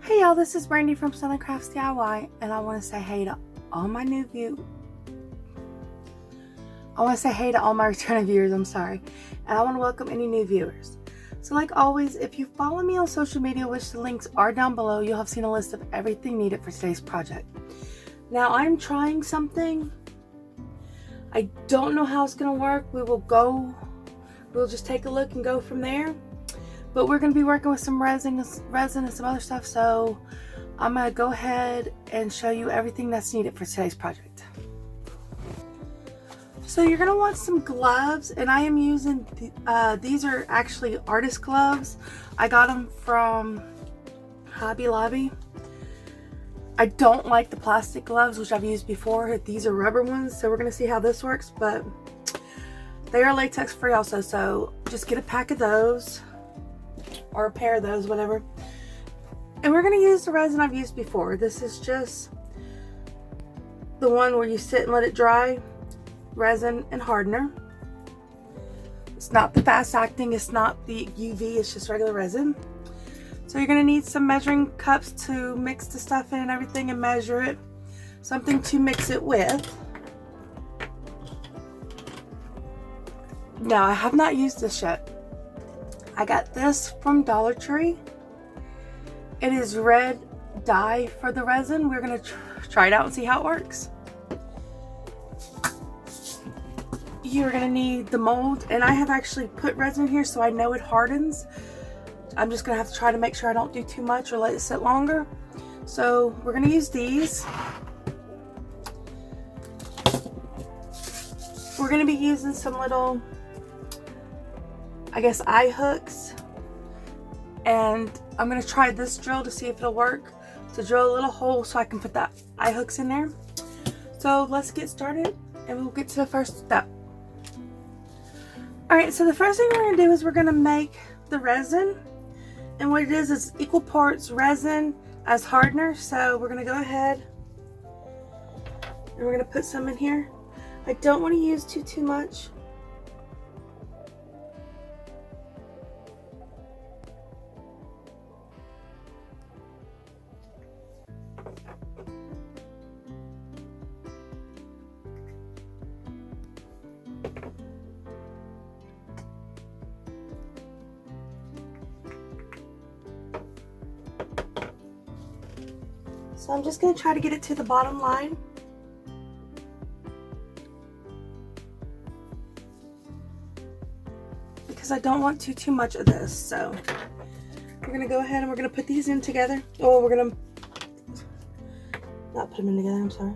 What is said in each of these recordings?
Hey y'all, this is Brandy from Southern Crafts DIY, and I want to say hey to all my returning viewers, I'm sorry. And I want to welcome any new viewers. So like always, if you follow me on social media, which the links are down below, you'll have seen a list of everything needed for today's project. Now I'm trying something. I don't know how it's going to work. We'll just take a look and go from there. But we're going to be working with some resin and some other stuff, so I'm going to go ahead and show you everything that's needed for today's project. So you're going to want some gloves, and I am using, these are actually artist gloves. I got them from Hobby Lobby. I don't like the plastic gloves, which I've used before. These are rubber ones, so we're going to see how this works, but they are latex free also, so just get a pack of those. Or a pair of those, whatever. And we're going to use the resin I've used before. This is just the one where you sit and let it dry. Resin and hardener. It's not the fast acting, it's not the UV, it's just regular resin. So you're going to need some measuring cups to mix the stuff in and everything and measure it. Something to mix it with. Now I have not used this yet. I got this from Dollar Tree. It is red dye for the resin. We're going to try it out and see how it works. You're going to need the mold, and I have actually put resin in here so I know it hardens. I'm just going to have to try to make sure I don't do too much or let it sit longer. So we're going to use these. We're going to be using some little, I guess, eye hooks, and I'm going to try this drill to see if it'll work, to drill a little hole so I can put that eye hooks in there. So let's get started and we'll get to the first step. Alright, so the first thing we're going to do is we're going to make the resin, and what it is equal parts resin as hardener. So we're going to go ahead and we're going to put some in here. I don't want to use too much. So I'm just going to try to get it to the bottom line. Because I don't want too much of this. So we're going to go ahead and we're going to put these in together. Oh, we're going to not put them in together, I'm sorry.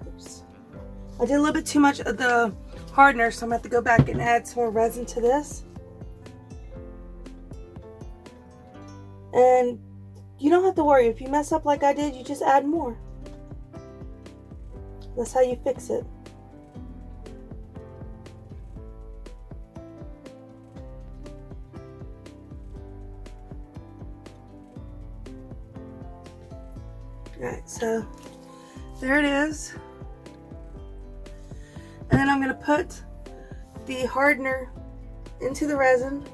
Oops. I did a little bit too much of the hardener, so I'm going to have to go back and add some more resin to this. And you don't have to worry. If you mess up like I did, you just add more. That's how you fix it. Alright, so there it is. And then I'm going to put the hardener into the resin.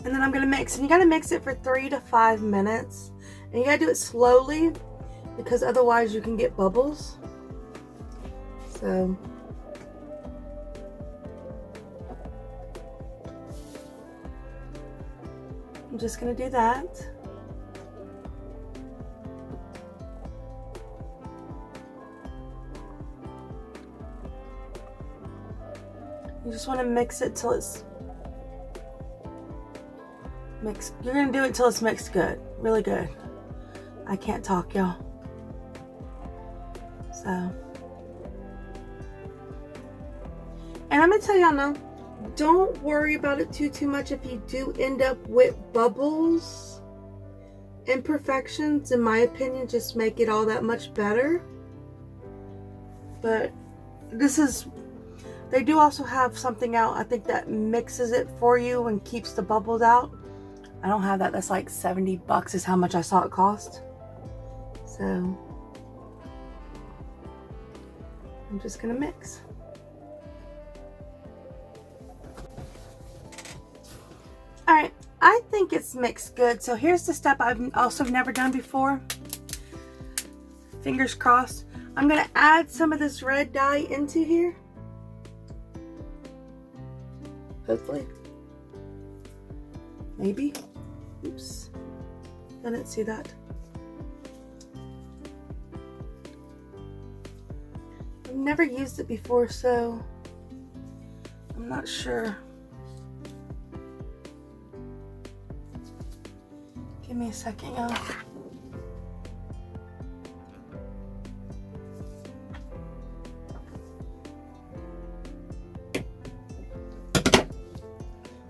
And then I'm going to mix, and you got to mix it for 3 to 5 minutes. And you got to do it slowly because otherwise you can get bubbles. So I'm just going to do that. You just want to mix it till it's mixed. You're going to do it till it's mixed good, really good. I can't talk, y'all. So, and I'm going to tell y'all now, don't worry about it too much if you do end up with bubbles. Imperfections, in my opinion, just make it all that much better. But this is, they do also have something out, I think, that mixes it for you and keeps the bubbles out. I don't have that. That's like $70 is how much I saw it cost. So I'm just gonna mix. All right, I think it's mixed good. So here's the step I've also never done before. Fingers crossed. I'm gonna add some of this red dye into here. Hopefully. Maybe. Oops. I didn't see that. I've never used it before, so I'm not sure. Give me a second, y'all.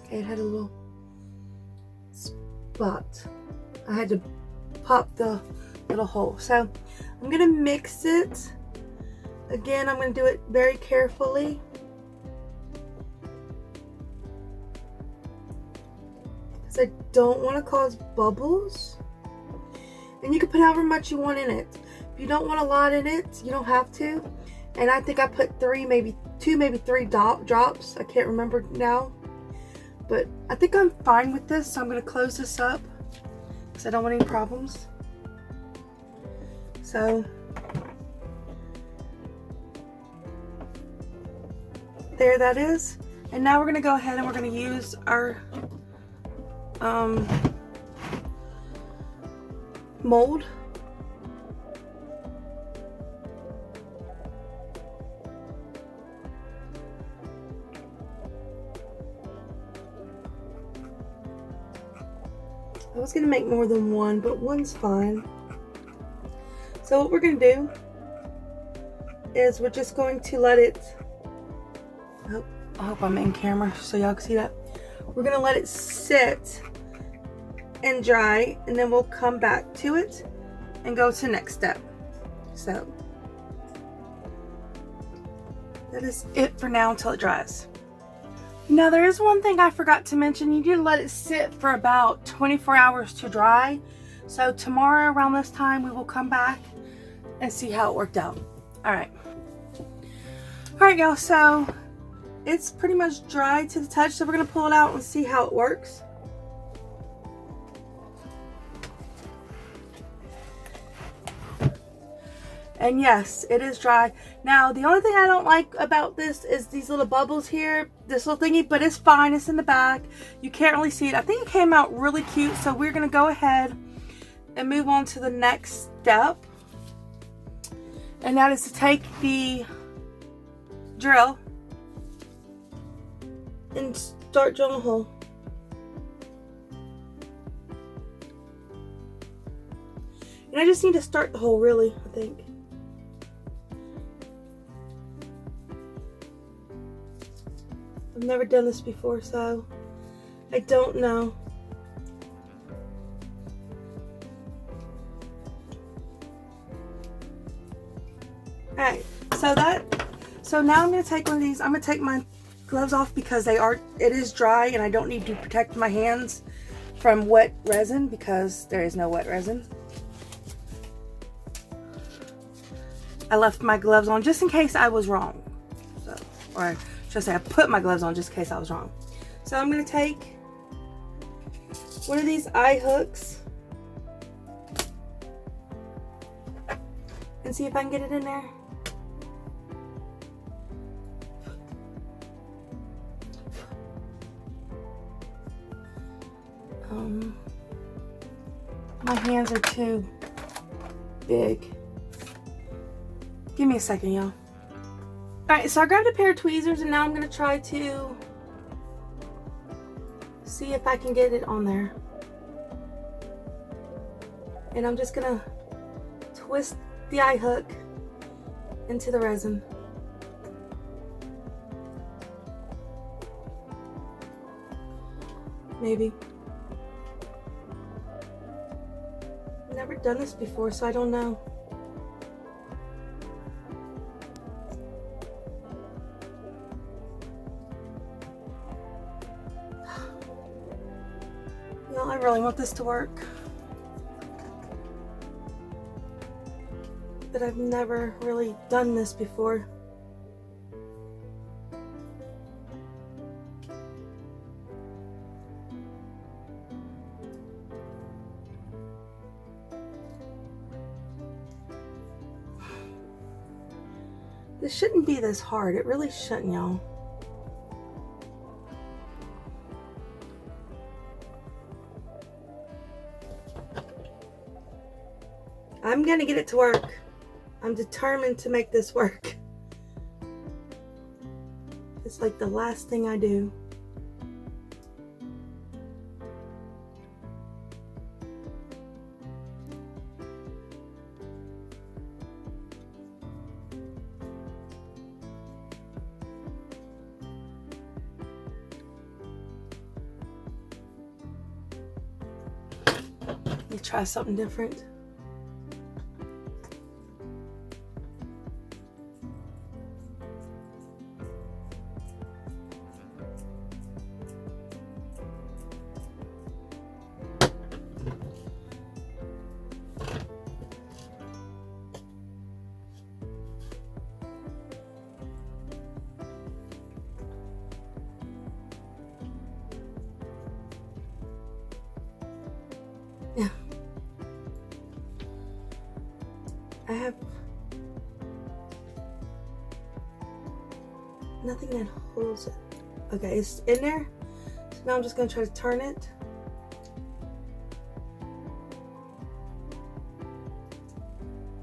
Okay, it had a little spot. I had to pop the little hole. So I'm gonna mix it. Again, I'm gonna do it very carefully. Because I don't want to cause bubbles. And you can put however much you want in it. If you don't want a lot in it, you don't have to. And I think I put 3, maybe 2, maybe 3 drops. I can't remember now. But I think I'm fine with this, so I'm going to close this up because I don't want any problems. So there that is. And now we're going to go ahead and we're going to use our mold. I was going to make more than one, but one's fine. So what we're going to do is we're just going to let it, I hope I'm in camera so y'all can see that. We're going to let it sit and dry, and then we'll come back to it and go to the next step. So that is it for now until it dries. Now there is one thing I forgot to mention. You need to let it sit for about 24 hours to dry. So tomorrow around this time we will come back and see how it worked out. Alright y'all, so it's pretty much dry to the touch, so we're going to pull it out and see how it works. And yes, it is dry. Now, the only thing I don't like about this is these little bubbles here, this little thingy, but it's fine. It's in the back. You can't really see it. I think it came out really cute, so we're going to go ahead and move on to the next step. And that is to take the drill and start drilling a hole. And I just need to start the hole, really, I think. I've never done this before, so I don't know. Alright, so now I'm going to take one of these. I'm going to take my gloves off because it is dry and I don't need to protect my hands from wet resin because there is no wet resin. I left my gloves on just in case I was wrong. So, or should I say I put my gloves on just in case I was wrong. So I'm going to take one of these eye hooks and see if I can get it in there. My hands are too big. Give me a second, y'all. Alright, so I grabbed a pair of tweezers and now I'm going to try to see if I can get it on there. And I'm just going to twist the eye hook into the resin. Maybe. I've never done this before, so I don't know. I really want this to work. but I've never really done this before. This shouldn't be this hard. It really shouldn't, y'all. I'm gonna get it to work. I'm determined to make this work. It's like the last thing I do. Let me try something different. Yeah. I have nothing that holds it. Okay, it's in there. So now I'm just going to try to turn it.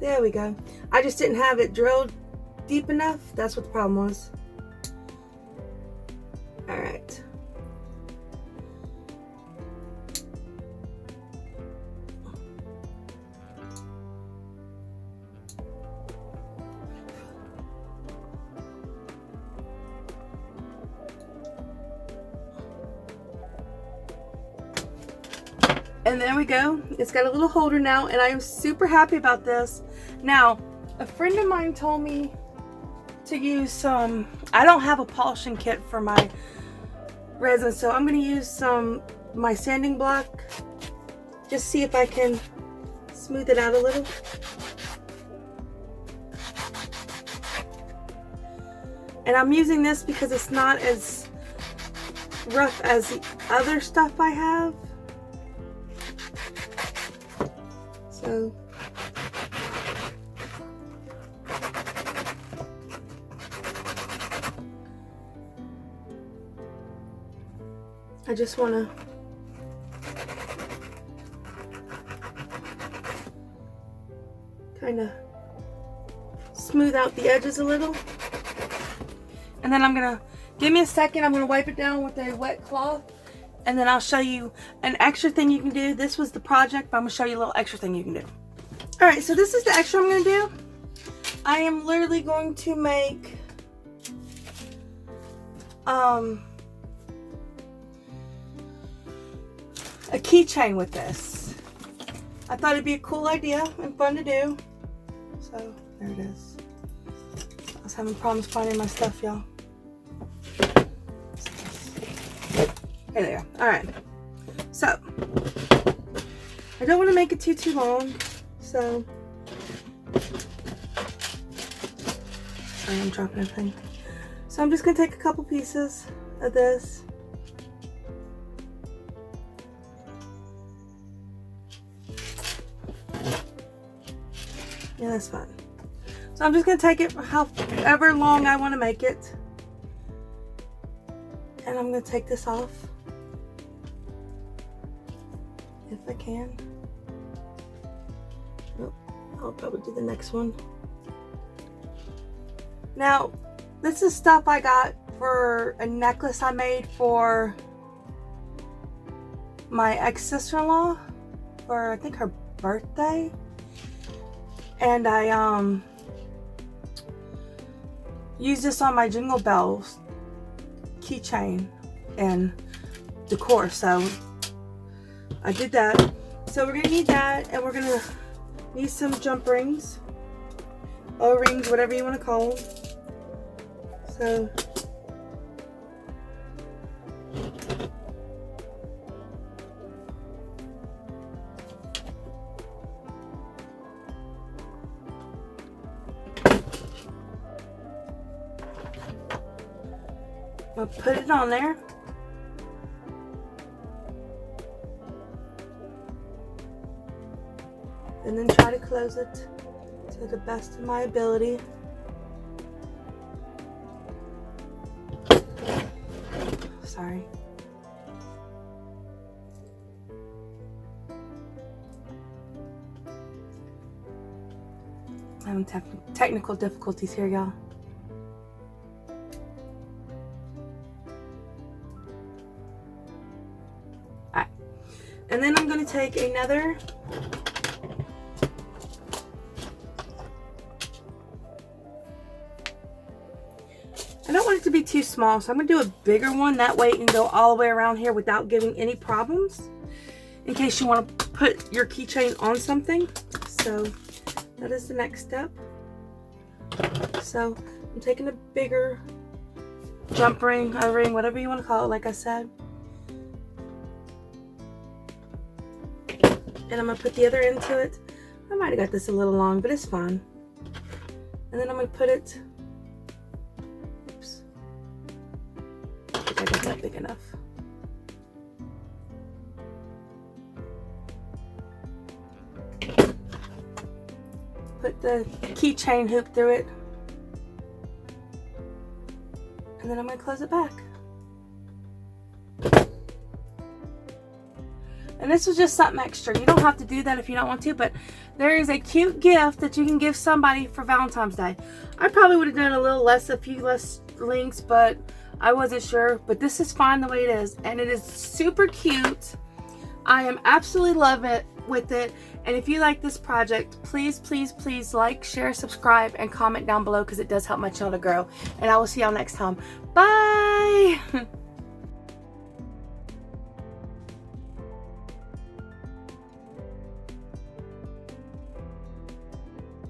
There we go. I just didn't have it drilled deep enough. That's what the problem was. All right. And there we go. It's got a little holder now, and I am super happy about this. Now, a friend of mine told me to use some, I don't have a polishing kit for my resin, so I'm going to use my sanding block. Just see if I can smooth it out a little. And I'm using this because it's not as rough as the other stuff I have. So I just want to kind of smooth out the edges a little. And then I'm going to, give me a second, I'm going to wipe it down with a wet cloth. And then I'll show you an extra thing you can do. This was the project, but I'm going to show you a little extra thing you can do. Alright, so this is the extra I'm going to do. I am literally going to make a keychain with this. I thought it'd be a cool idea and fun to do. So, there it is. I was having problems finding my stuff, y'all. Hey there. Alright. So, I don't want to make it too long. So, sorry, I'm dropping everything. So, I'm just going to take a couple pieces of this. Yeah, that's fine. So, I'm just going to take it however long I want to make it. And I'm going to take this off. If I can. Oh, I'll probably do the next one. Now, this is stuff I got for a necklace I made for my ex-sister-in-law for, I think, her birthday. And I used this on my Jingle Bells keychain and decor, so I did that. So we're gonna need that, and we're gonna need some jump rings, O-rings, whatever you want to call them. So I'll put it on there. And then try to close it to the best of my ability. Sorry. I'm having technical difficulties here, y'all. Alright. And then I'm going to take another I don't want it to be too small, so I'm going to do a bigger one. That way it can go all the way around here without giving any problems. In case you want to put your keychain on something. So that is the next step. So I'm taking a bigger jump ring, a ring, whatever you want to call it, like I said. And I'm going to put the other end to it. I might have got this a little long, but it's fine. And then I'm going to put it... Oops. I think I got that big enough. Put the keychain hoop through it. And then I'm going to close it back. And this was just something extra. You don't have to do that if you don't want to, but there is a cute gift that you can give somebody for Valentine's Day. I probably would have done a few less links, but I wasn't sure. But this is fine the way it is. And it is super cute. I am absolutely loving it with it. And if you like this project, please, please, please like, share, subscribe, and comment down below because it does help my channel to grow. And I will see y'all next time. Bye!